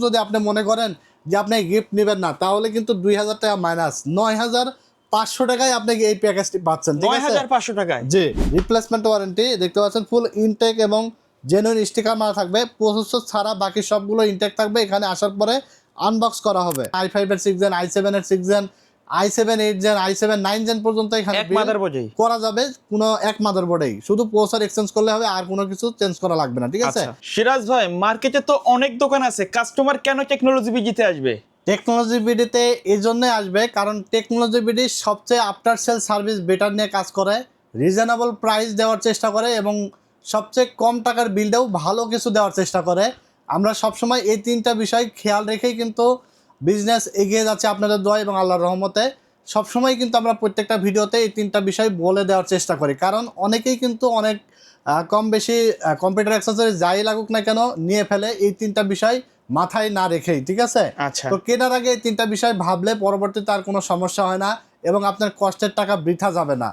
যদি আপনি মনে করেন যে আপনি গিফট নেবেন না, তাহলে কিন্তু 2000 টাকা মাইনাস 9500 টাকায় আপনি এই প্যাকেজটি পাচ্ছেন। ঠিক আছে, 9500 টাকায়। জি, রিপ্লেসমেন্ট ওয়ারেন্টি দেখতে পাচ্ছেন, ফুল ইনটেক এবং জেনুইন স্টিকার মারা থাকবে, প্রসেসর ছাড়া বাকি সবগুলো ইনটেক থাকবে। এখানে আসার পরে আনবক্স করা হবে i5 এর 6 জেন, i7 এর 6 gen, i7 8 gen, i7 9 gen পর্যন্ত এখানে এক মাদারবোর্ডেই করা যাবে। কোনো এক মাদারবোর্ডেই, শুধু প্রসেসর এক্সচেঞ্জ করলে হবে, আর কোনো কিছু চেঞ্জ করা লাগবে না। ঠিক আছে, আচ্ছা সিরাজ ভাই, মার্কেটে তো অনেক দোকান আছে, কাস্টমার কেন টেকনোলজি বিজিতে আসবে? টেকনোলজি বিডিতে এই জন্যই আসবে কারণ টেকনোলজি বিডি সবচেয়ে আফটার সেল সার্ভিস বেটার নিয়ে কাজ করে, রিজনেবল প্রাইস দেওয়ার চেষ্টা করে এবং সবচেয়ে কম টাকার বিলটাও ভালো কিছু দেওয়ার চেষ্টা করে। আমরা সবসময় এই তিনটা বিষয় খেয়াল রেখেই কিন্তু বিজনেস এগিয়ে যাচ্ছে আপনাদের দোয়া এবং আল্লাহর রহমতে। সবসময় কিন্তু আমরা প্রত্যেকটা ভিডিওতে এই তিনটা বিষয় বলে দেওয়ার চেষ্টা করি, কারণ অনেকেই কিন্তু অনেক কম বেশি কম্পিউটার অ্যাক্সেসরি যাই লাগুক না কেন নিয়ে ফেলে এই তিনটা বিষয় মাথায় না রেখেই। ঠিক আছে, আচ্ছা তো কেনার আগে এই তিনটা বিষয় ভাবলে পরবর্তীতে আর কোনো সমস্যা হয় না এবং আপনার কষ্টের টাকা বৃথা যাবে না।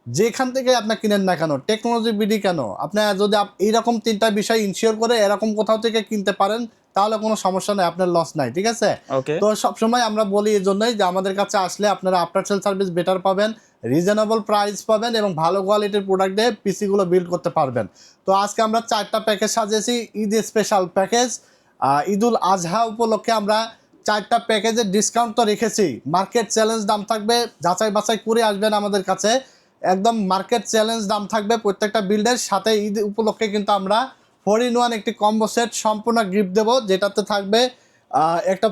যেখান থেকে আপনি কিনেন না কেন, টেকনোলজি বিডি কেন, আপনি যদি এইরকম তিনটা বিষয় ইনশিওর করে এরকম কোথাও থেকে কিনতে পারেন তাহলে কোনো সমস্যা নেই, আপনার লস নাই। ঠিক আছে, ওকে। তো সবসময় আমরা বলি এই জন্যই যে আমাদের কাছে আসলে আপনারা আফটার সেল সার্ভিস বেটার পাবেন, রিজনেবল প্রাইস পাবেন এবং ভালো কোয়ালিটির প্রোডাক্ট দিয়ে পিসিগুলো বিল্ড করতে পারবেন। তো আজকে আমরা 4টা প্যাকেজ সাজিয়েছি, ঈদ স্পেশাল প্যাকেজ। ঈদুল আজহা উপলক্ষে আমরা 4টা প্যাকেজের ডিসকাউন্ট তো রেখেছি। মার্কেট চ্যালেঞ্জ দাম থাকবে, যাচাই বাছাই করে আসবেন আমাদের কাছে, একদম মার্কেট চ্যালেঞ্জ দাম থাকবে প্রত্যেকটা বিল্ডের সাথে। ঈদ উপলক্ষে কিন্তু আমরা 4-in-1 একটি কম্বো সেট সম্পূর্ণ গিফট দেবো, যেটাতে থাকবে একটা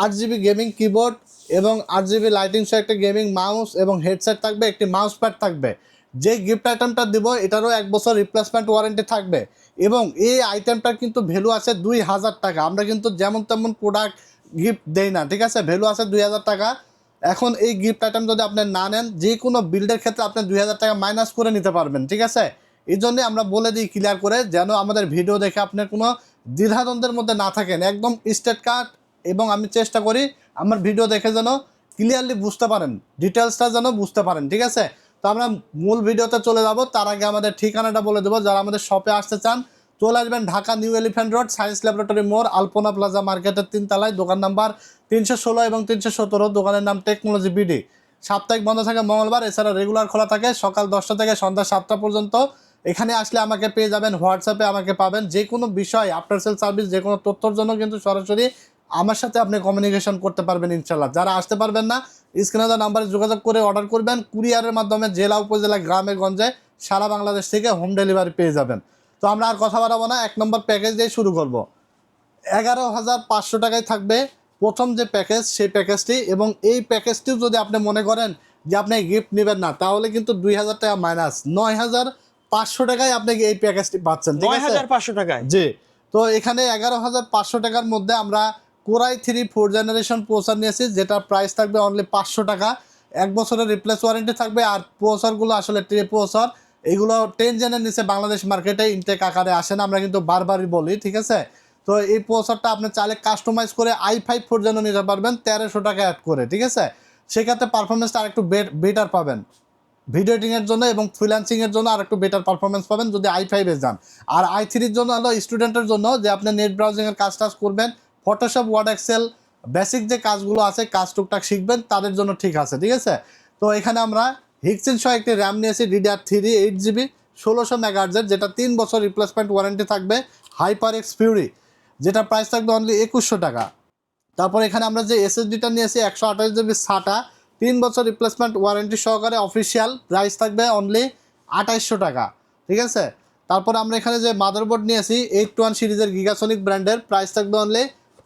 8GB গেমিং কিবোর্ড এবং 8GB লাইটিং সহ একটা গেমিং মাউস এবং হেডসেট থাকবে, একটি মাউস প্যাড থাকবে। যে গিফট আইটেমটা দিব এটারও 1 বছর রিপ্লেসমেন্ট ওয়ারেন্টি থাকবে এবং এই আইটেমটার কিন্তু ভ্যালু আছে 2000 টাকা। আমরা কিন্তু যেমন তেমন প্রোডাক্ট গিফট দেই না। ঠিক আছে, ভ্যালু আছে 2000 টাকা। এখন এই গিফট আইটেম যদি আপনি না নেন, যে কোনো বিল্ডের ক্ষেত্রে আপনি 2000 টাকা মাইনাস করে নিতে পারবেন। ঠিক আছে, এই জন্যে আমরা বলে দিই ক্লিয়ার করে, যেন আমাদের ভিডিও দেখে আপনার কোনো দ্বিধাদ্বন্দ্বের মধ্যে না থাকেন, একদম স্ট্রেট কাট। এবং আমি চেষ্টা করি আমার ভিডিও দেখে যেন ক্লিয়ারলি বুঝতে পারেন, ডিটেলসটা যেন বুঝতে পারেন। ঠিক আছে, তো আমরা মূল ভিডিওতে চলে যাব, তার আগে আমাদের ঠিকানাটা বলে দেবো। যারা আমাদের শপে আসতে চান চলে আসবেন Dhaka new elephant road, science laboratory মোড়, আলপনা প্লাজা মার্কেটের 3 তলায়, দোকান নাম্বার 316 এবং 317, দোকানের নাম টেকনোলজি বিডি। সাপ্তাহিক বন্ধ থাকে মঙ্গলবার, এছাড়া রেগুলার খোলা থাকে সকাল 10টা থেকে সন্ধ্যা 7টা পর্যন্ত। এখানে আসলে আমাকে পেয়ে যাবেন, হোয়াটসঅ্যাপে আমাকে পাবেন। যে কোনো বিষয় আফটার সেল সার্ভিস যে কোনো তথ্যর জন্য কিন্তু সরাসরি আমার সাথে আপনি কমিউনিকেশন করতে পারবেন ইনশাল্লাহ। যারা আসতে পারবেন না, স্ক্রিনে দেওয়া নাম্বারে যোগাযোগ করে অর্ডার করবেন, কুরিয়ারের মাধ্যমে জেলা উপজেলা গ্রামে গঞ্জে সারা বাংলাদেশ থেকে হোম ডেলিভারি পেয়ে যাবেন। তো আমরা আর কথা বাড়াবো না, 1 নম্বর প্যাকেজ দিয়ে শুরু করব। 11,500 টাকায় থাকবে প্রথম যে প্যাকেজ, সেই প্যাকেজটি। এবং এই প্যাকেজটিও যদি আপনি মনে করেন যে আপনি গিফট নেবেন না, তাহলে কিন্তু 2000 টাকা মাইনাস 9500 টাকায় আপনি এই প্যাকেজটি পাচ্ছেন। ঠিক আছে, 9500 টাকায়। জি। তো এখানে 11,500 টাকার মধ্যে আমরা কোরাই 3 4 জেনারেশন প্রসেসর নিয়েছি, যেটা প্রাইস থাকবে অনলি 500 টাকা। 1 বছরের রিপ্লেস ওয়ারেন্টি থাকবে। আর প্রসেসরগুলো আসলে ট্রে প্রসেসর, এগুলো 10 জেনের নিচে বাংলাদেশ মার্কেটে ইনটেক আকারে আসে না, আমরা কিন্তু বারবারই বলি। ঠিক আছে, তো এই প্রসেসরটা আপনি চাইলে কাস্টমাইজ করে i5 4 জেন নিতে পারবেন 1300 টাকা অ্যাড করে। ঠিক আছে, সেক্ষেত্রে পারফরমেন্সটা আরেকটু বেটার পাবেন ভিডিও এডিটিংয়ের জন্য এবং ফ্রিল্যান্সিংয়ের জন্য আরেকটু বেটার পারফরমেন্স পাবেন যদি i5 এ যান। আর i3-র জন্য হলো স্টুডেন্টের জন্য, যে আপনি নেট ব্রাউজিংয়ের কাজ করবেন, ফটোশপ, ওয়ার্ড, এক্সেল বেসিক যে কাজগুলো আছে, কাজ টুকটাক শিখবেন, তাদের জন্য ঠিক আছে। ঠিক আছে, তো এখানে আমরা হিক্সিন সহ একটি র্যাম নিয়েছি DDR3 8GB 1600 মেগাহার্টজের, যেটা 3 বছর রিপ্লেসমেন্ট ওয়ারেন্টি থাকবে। হাইপার এক্স ফিউরি, যেটা প্রাইস থাকবে অনলি 2100 টাকা। তারপর এখানে আমরা যে এসএসডিটা নিয়েছি 128GB SATA, 3 বছর রিপ্লেসমেন্ট ওয়ারেন্টি সহকারে, অফিসিয়াল প্রাইস থাকবে অনলি 2800 টাকা। ঠিক আছে, তারপর আমরা এখানে যে মাদারবোর্ড নিয়েছি 821 সিরিজের গিগাসনিক ব্র্যান্ডের, প্রাইস থাকবে অনলি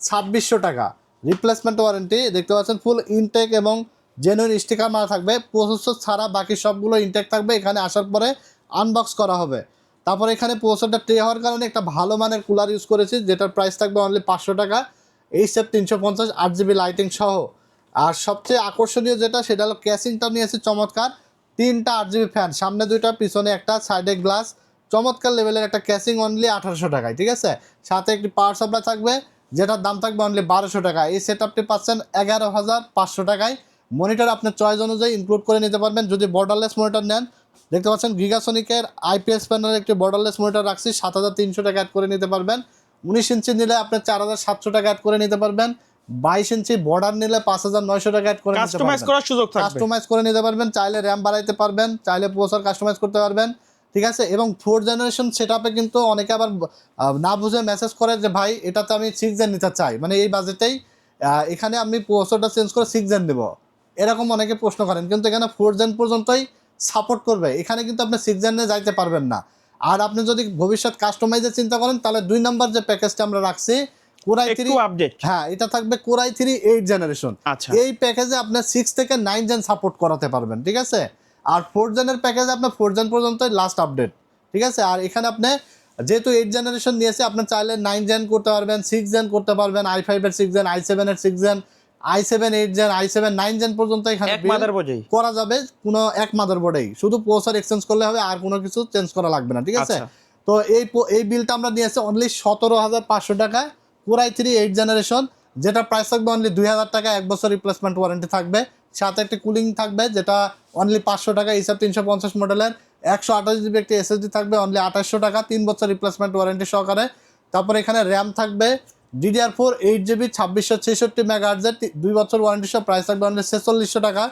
2600 টাকা। রিপ্লেসমেন্ট ওয়ারেন্টি দেখতে পাচ্ছেন, ফুল ইনটেক এবং জেনুইন স্টিকার মারা থাকবে, প্রসেসর ছাড়া বাকি সবগুলো ইনটেক থাকবে। এখানে আসার পরে আনবক্স করা হবে। তারপর এখানে প্রসেসরটা ট্রে হওয়ার কারণে একটা ভালো মানের কুলার ইউজ করেছি, যেটার প্রাইস থাকবে অনলি 500 টাকা। HF 350 8GB লাইটিং সহ। আর সবচেয়ে আকর্ষণীয় যেটা, সেটা হলো ক্যাসিংটা নিয়েছি চমৎকার, 3টা 8GB ফ্যান, সামনে 2টা পিছনে একটা, সাইডে গ্লাস, চমৎকার লেভেলের একটা ক্যাসিং অনলি 1800 টাকায়। ঠিক আছে, সাথে একটি পাওয়ার সাপ্লাই থাকবে, যেটার দাম থাকবে অনলি 1200 টাকা। এই সেট আপটি পাচ্ছেন 11,500 টাকায়। মনিটর আপনার চয়েস অনুযায়ী ইনক্লুড করে নিতে পারবেন যদি বর্ডারলেস মনিটর নেন। দেখতে পাচ্ছেন গিগাসনিকের IPS প্যানেলের একটি বর্ডারলেস মনিটর রাখছি, 7300 টাকা অ্যাড করে নিতে পারবেন। 19 ইঞ্চি নিলে আপনি 4700 টাকা অ্যাড করে নিতে পারবেন, 22 ইঞ্চি বর্ডার নিলে 5900 টাকা অ্যাড করে নিতে কাস্টমাইজ পারবেন, করার সুযোগ থাকবে। কাস্টমাইজ করে নিতে পারবেন, চাইলে র্যাম বাড়াইতে পারবেন, চাইলে প্রসেসর কাস্টমাইজ করতে পারবেন, ঠিক আছে। এবং 4th জেনারেশন সেটআপে কিন্তু অনেকে আবার না বুঝে মেসেজ করে যে ভাই এটাতে আমি 6 জেন নিতে চাই, মানে এই বাজেটেই এখানে আমি প্রসেসরটা চেঞ্জ করে 6 জেন নেব, এরকম অনেকে প্রশ্ন করেন। কিন্তু এখানে 4th জেন পর্যন্তই সাপোর্ট করবে, এখানে কিন্তু আপনি 6 জেনে যাইতে পারবেন না। আর আপনি যদি ভবিষ্যৎ কাস্টমাইজে চিন্তা করেন তাহলে 2 নাম্বার যে প্যাকেজটা আমরা রাখছি কোরাই 3, একটু আপডেট। হ্যাঁ এটা থাকবে কোরাই 3 8 জেনারেশন। আচ্ছা। এই প্যাকেজে আপনি 6 থেকে 9 জেন সাপোর্ট করাতে পারবেন, ঠিক আছে। আর 4th জেনের প্যাকেজে আপনার 4th জেন পর্যন্ত লাস্ট আপডেট, ঠিক আছে। আর এখানে আপনি যেহেতু 8 জেনারেশন নিয়েছে আপনি চাইলে 9 জেন করতে পারবেন, 6 জেন করতে পারবেন, i5 এর 6 জেন, i7 এর 6 gen, i7 8 gen, i7 9 gen পর্যন্ত এখানে এক মাদারবোর্ডেই করা যাবে, কোনো এক মাদারবোর্ডেই, শুধু প্রসেসর এক্সচেঞ্জ করলে হবে, আর কোনো কিছু চেঞ্জ করা লাগবে না, ঠিক আছে। আচ্ছা। তো এই বিলটা আমরা নিয়েছি অনলি 17500 টাকা, কোরাই 3 8 জেনারেশন, যেটা প্রাইস থাকবে অনলি 2000 টাকা, 1 বছর রিপ্লেসমেন্ট ওয়ারেন্টি থাকবে, সাথে একটি কুলিং থাকবে যেটা অনলি 500 টাকা, হিসাব 350 মডেলের, 128 জিবি একটি এসএসডি থাকবে অনলি 2800 টাকা, 3 বছর রিপ্লেসমেন্ট ওয়ারেন্টি সহকারে। তারপর এখানে র্যাম থাকবে DDR4 8 জিবি 2666 মেগাহার্জের, 2 বছর ওয়ারেন্টি সহ, প্রাইস থাকবে অনলি 4600 টাকা।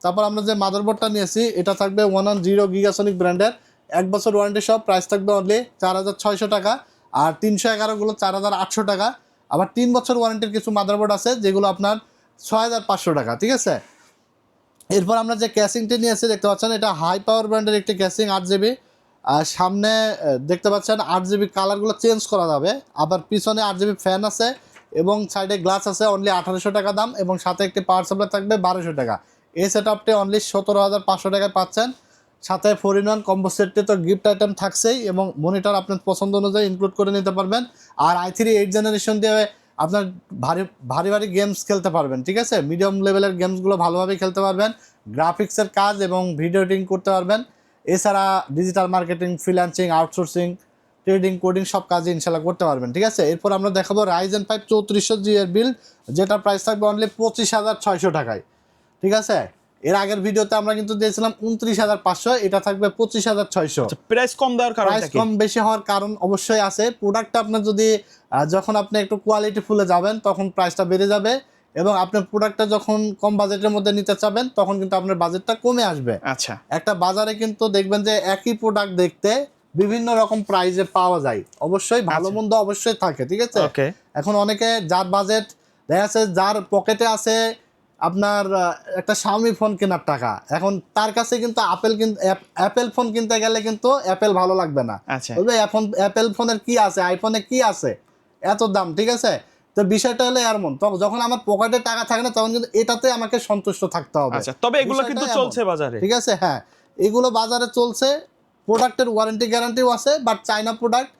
তারপর আমরা যে মাদারবোর্ডটা নিয়েছি এটা থাকবে 110 গিগাসনিক ব্র্যান্ডের, 1 বছর ওয়ারেন্টি সহ, প্রাইস থাকবে অনলি 4600 টাকা। আর 311 গুলো 4800 টাকা। আবার 3 বছর ওয়ারেন্টির কিছু মাদারবোর্ড আছে যেগুলো আপনার 6500 টাকা, ঠিক আছে। এরপর আমরা যে ক্যাসিংটি নিয়েছি দেখতে পাচ্ছেন, এটা হাই পাওয়ার ব্র্যান্ডের একটি ক্যাসিং 8 জিবি। আর সামনে দেখতে পাচ্ছেন 8 জিবি, কালারগুলো চেঞ্জ করা যাবে। আবার পিছনে 8 জিবি ফ্যান আছে এবং সাইডে গ্লাস আছে, অনলি 1800 টাকা দাম, এবং সাথে একটি পাওয়ার সাপ্লাই থাকবে 1200 টাকা। এই সেটআপটি অনলি 17500 টাকায় পাচ্ছেন। সাথে 4-in-1 কম্বো সেটটি তো গিফট আইটেম থাকছেই, এবং মনিটর আপনার পছন্দ অনুযায়ী ইনক্লুড করে নিতে পারবেন। আর i3 8 জেনারেশন দিয়ে আপনার ভারী ভারী ভারী গেমস খেলতে পারবেন, ঠিক আছে। মিডিয়াম লেভেলের গেমসগুলো ভালোভাবে খেলতে পারবেন, গ্রাফিক্সের কাজ এবং ভিডিও এডিটিং করতে পারবেন। এছাড়া digital marketing, freelancing, outsourcing, trading, coding সব কাজে ইনশাল্লাহ করতে পারবেন, ঠিক আছে। এরপর আমরা দেখাবো Ryzen 5 3400G এর বিল্ড, যেটা প্রাইস থাকবে অনলি 25600 টাকায়, ঠিক আছে। এর আগের ভিডিওতে আমরা কিন্তু দিয়েছিলাম 29500, এটা থাকবে 25600। প্রাইস কম দেওয়ার প্রাইস কারণটা কি? কম বেশি হওয়ার কারণ অবশ্যই আছে, প্রোডাক্টটা আপনার যদি যখন আপনি একটু কোয়ালিটি ফুলে যাবেন তখন প্রাইসটা বেড়ে যাবে, এবং আপনার প্রোডাক্টটা যখন কম বাজেটের মধ্যে নিতে চাবেন তখন কিন্তু আপনার বাজেটটা কমে আসবে। আচ্ছা। একটা বাজারে কিন্তু দেখবেন যে একই প্রোডাক্ট দেখতে বিভিন্ন রকম প্রাইসে পাওয়া যায়, অবশ্যই ভালো মন্দ অবশ্যই থাকে, ঠিক আছে। ওকে। এখন অনেকে যার বাজেট দেখা যাচ্ছে, যার পকেটে আছে আপনার একটা Xiaomi ফোন কেনার টাকা, এখন তার কাছে কিন্তু অ্যাপেল ফোন কিনতে গেলে কিন্তু অ্যাপেল ভালো লাগবে না, আচ্ছা। বলবে এখন অ্যাপেল ফোনের কি আছে, আইফোনে কি আছে, এত দাম, ঠিক আছে। তো বিষয়টা হলো এমন, তখন যখন আমার পকেটে টাকা থাকে না তখন কিন্তু এটাতে আমাকে সন্তুষ্ট থাকতে হবে। আচ্ছা, তবে এগুলো বিষয়টা কিন্তু এমন। চলছে বাজারে। ঠিক আছে, হ্যাঁ এগুলো বাজারে চলছে, প্রোডাক্টের ওয়ারেন্টি গ্যারান্টিও আছে, বাট চাইনা প্রোডাক্ট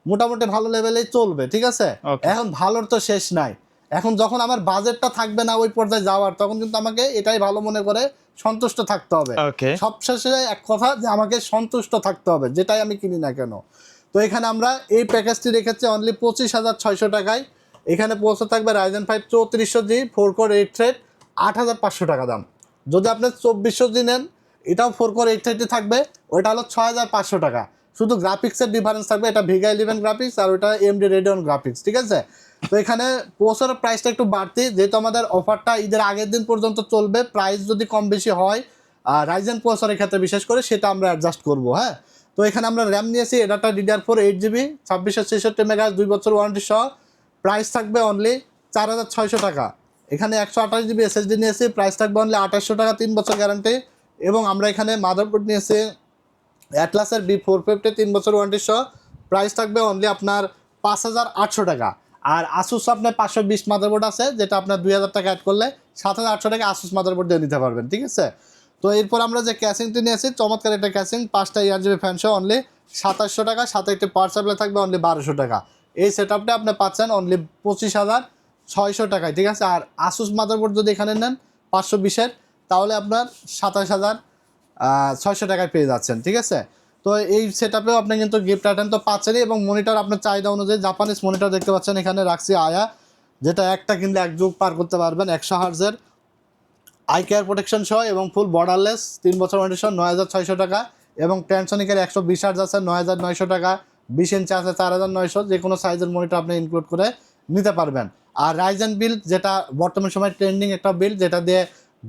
মোটামুটি ভালো লেভেলেই চলবে, ঠিক আছে। Okay. এখন ভালোর তো শেষ নাই, এখন যখন আমার বাজেটটা থাকবে না ওই পর্যায়ে যাওয়ার, তখন কিন্তু আমাকে এটাই ভালো মনে করে সন্তুষ্ট থাকতে হবে। Okay. সবশেষে এক কথা যে আমাকে সন্তুষ্ট থাকতে হবে যেটাই আমি কিনি না কেন। তো এখানে আমরা এই প্যাকেজটি রেখেছি অনলি 25600 টাকায়। এখানে পৌঁছে থাকবে Ryzen 5 3400G 4 কোর 8 থ্রেড, 8500 টাকা দাম। যদি আপনি 2400G নেন, এটাও 4 কোর 8 থ্রেডই থাকবে, ওইটা হলো 6500 টাকা। শুধু গ্রাফিক্সের ডিফারেন্স থাকবে, এটা Vega 11 গ্রাফিক্স আর ওইটা AMD Radeon গ্রাফিক্স, ঠিক আছে। তো এখানে প্রসেসরের প্রাইসটা একটু বাড়তি, যেহেতু আমাদের অফারটা ঈদের আগের দিন পর্যন্ত চলবে, প্রাইস যদি কম বেশি হয় রাইজেন প্রসেসরের ক্ষেত্রে বিশেষ করে সেটা আমরা অ্যাডজাস্ট করবো, হ্যাঁ। তো এখানে আমরা র্যাম নিয়েছি, এটা DDR4 8 জিবি 2666 মেগাহার্জ, 2 বছর ওয়ারেন্টি সহ, প্রাইস থাকবে অনলি 4600 টাকা। এখানে 128 জিবি এসএসডি নিয়েছি, প্রাইস থাকবে অনলি 2800 টাকা, 3 বছর গ্যারান্টি। এবং আমরা এখানে মাদারবোর্ড নিয়েছি অ্যাটলাসের B450 3 বছর ওয়ারেন্টি সহ, প্রাইস থাকবে অনলি আপনার 5800 টাকা। আর আসুস আপনার 520 মাদারবোর্ড আছে, যেটা আপনার 2000 টাকা অ্যাড করলে 7800 টাকা আসুস মাদারবোর্ড দিয়ে নিতে পারবেন, ঠিক আছে। তো এরপর আমরা যে ক্যাসিংটি নিয়েছি, চমৎকার একটা ক্যাসিং, 5টা ইয়ারজিবি ফ্যান সহ অনলি 2700 টাকা, সাথে একটি পাওয়ার সাপ্লাই থাকবে অনলি 1200 টাকা। এই সেটআপটা আপনি পাচ্ছেন অনলি 25600 টাকায়, ঠিক আছে। আর আসুস মাদারবোর্ড যদি এখানে নেন 520-এর, তাহলে আপনার 27600 টাকায় পেয়ে যাচ্ছেন, ঠিক আছে। তো এই সেটআপেও আপনি কিন্তু গিফট আইটেম তো পাচ্ছেনই, এবং মনিটর আপনার চাহিদা অনুযায়ী জাপানিজ মনিটর দেখতে পাচ্ছেন এখানে রাখছি আয়া, যেটা একটা কিনলে এক যুগ পার করতে পারবেন, 100 হার্জের আই কেয়ার প্রোটেকশন সহ এবং ফুল বর্ডারলেস, 3 বছর ওয়ারেন্টি সহ 9600 টাকা। এবং ট্যানসনিকের 120 হার্জ আছে 9900 টাকা, 20 ইঞ্চি আছে 4900, যে কোনো সাইজের মনিটর আপনি ইনক্লুড করে নিতে পারবেন। আর রাইজেন বিল্ড, যেটা বর্তমান সময় ট্রেন্ডিং একটা বিল্ড, যেটা দিয়ে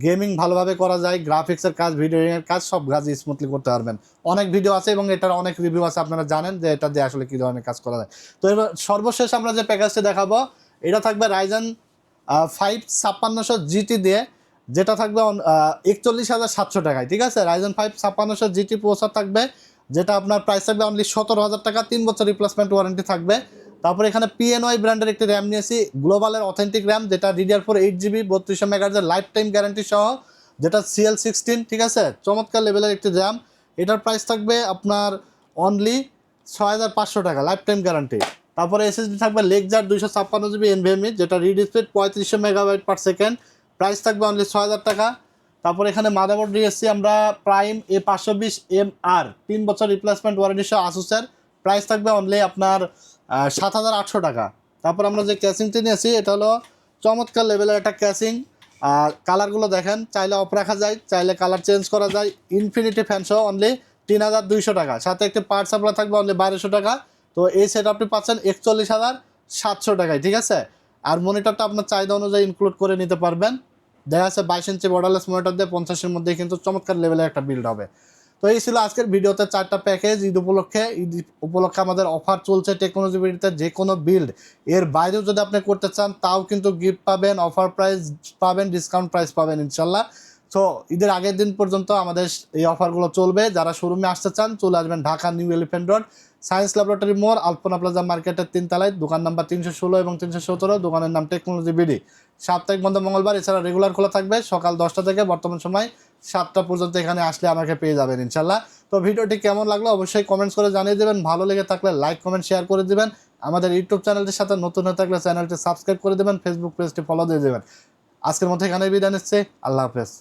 গেমিং ভালোভাবে করা যায়, গ্রাফিক্সের কাজ, ভিডিওর কাজ সব কাজই স্মুথলি করতে পারবেন। অনেক ভিডিও আছে এবং এটার অনেক রিভিউ আছে, আপনারা জানেন যে এটা দিয়ে আসলে কী ধরনের কাজ করা যায়। তো এবার সর্বশেষ আমরা যে প্যাকেজটি দেখাবো, এটা থাকবে রাইজেন 5 5600 জিটি দিয়ে, যেটা থাকবে 41,700 টাকায়, ঠিক আছে। রাইজেন 5 5600 জিটি প্রসেসর থাকবে, যেটা আপনার প্রাইস থাকবে অনলি 17,000 টাকা, 3 বছর রিপ্লেসমেন্ট ওয়ারেন্টি থাকবে। তারপর এখানে পিএনওয়াই ব্র্যান্ডের একটি র্যাম নিয়েছি, গ্লোবালের অথেন্টিক র্যাম, যেটা DDR4 8GB 3200 মেগাহার্জের life time guarantee সহ, যেটা CL16, ঠিক আছে। চমৎকার লেভেলের একটি র্যাম। এটার প্রাইস থাকবে আপনার অনলি 6,500 টাকা, লাইফ টাইম গ্যারান্টি। তারপরে SSD থাকবে লেকজার 256GB NVMe, যেটা read speed 3500 megabyte per second, price থাকবে অনলি 6,000 টাকা। তারপর এখানে মাদারবোর্ড নিয়েছি আমরা প্রাইম A520MR, 3 বছর রিপ্লেসমেন্ট ওয়ারেন্টি সহ আসুসের, প্রাইস থাকবে অনলি আপনার 7,800 টাকা। তারপর আমরা যে ক্যাসিংটি নিয়েছি, এটা হলো চমৎকার লেভেলের একটা ক্যাসিং। আর কালারগুলো দেখেন, চাইলে অফ রাখা যায়, চাইলে কালার চেঞ্জ করা যায়। ইনফিনিটি ফ্যান সহ অনলি 3,200 টাকা, সাথে একটি পার্ট সাপ্লাই থাকবে অনলি 1,200 টাকা। তো এই সেট আপনি পাচ্ছেন 41,700 টাকায়, ঠিক আছে। আর মনিটরটা আপনার চাহিদা অনুযায়ী ইনক্লুড করে নিতে পারবেন। দেখা যাচ্ছে 22 ইঞ্চি বর্ডারলেস মনিটর দিয়ে 50-এর মধ্যে কিন্তু চমৎকার লেভেলের একটা বিল্ড হবে। তো এই ছিল আজকের ভিডিওতে 4টা প্যাকেজ। ঈদ উপলক্ষে আমাদের অফার চলছে টেকনোলজি বিডিতে। যে কোনো বিল্ড এর বাইরেও যদি আপনি করতে চান, তাও কিন্তু গিফট পাবেন, অফার প্রাইস পাবেন, ডিসকাউন্ট প্রাইস পাবেন ইনশাল্লাহ। সো ঈদের আগের দিন পর্যন্ত আমাদের এই অফারগুলো চলবে। যারা শোরুমে আসতে চান, চলে আসবেন Dhaka new elephant road, science laboratory মোড়, আলপনা প্লাজা মার্কেটের 3 তলায়, দোকান নাম্বার 316 এবং 317, দোকানের নাম টেকনোলজি বিডি। সাপ্তাহিক বন্ধ মঙ্গলবার, এছাড়া রেগুলার খোলা থাকবে সকাল 10টা থেকে বর্তমান সময় 7টা পর্যন্ত। এখানে আসলে আমাকে পেয়ে যাবেন ইনশাল্লাহ। তো ভিডিওটি কেমন লাগলো অবশ্যই কমেন্টস করে জানিয়ে দেবেন। ভালো লেগে থাকলে লাইক, কমেন্ট, শেয়ার করে দেবেন। আমাদের ইউটিউব চ্যানেলটির সাথে নতুন হয়ে থাকলে চ্যানেলটি সাবস্ক্রাইব করে দেবেন, ফেসবুক পেজটি ফলো দিয়ে দেবেন। আজকের মতো এখানে বিদায় নিচ্ছি, আল্লাহ হাফেজ।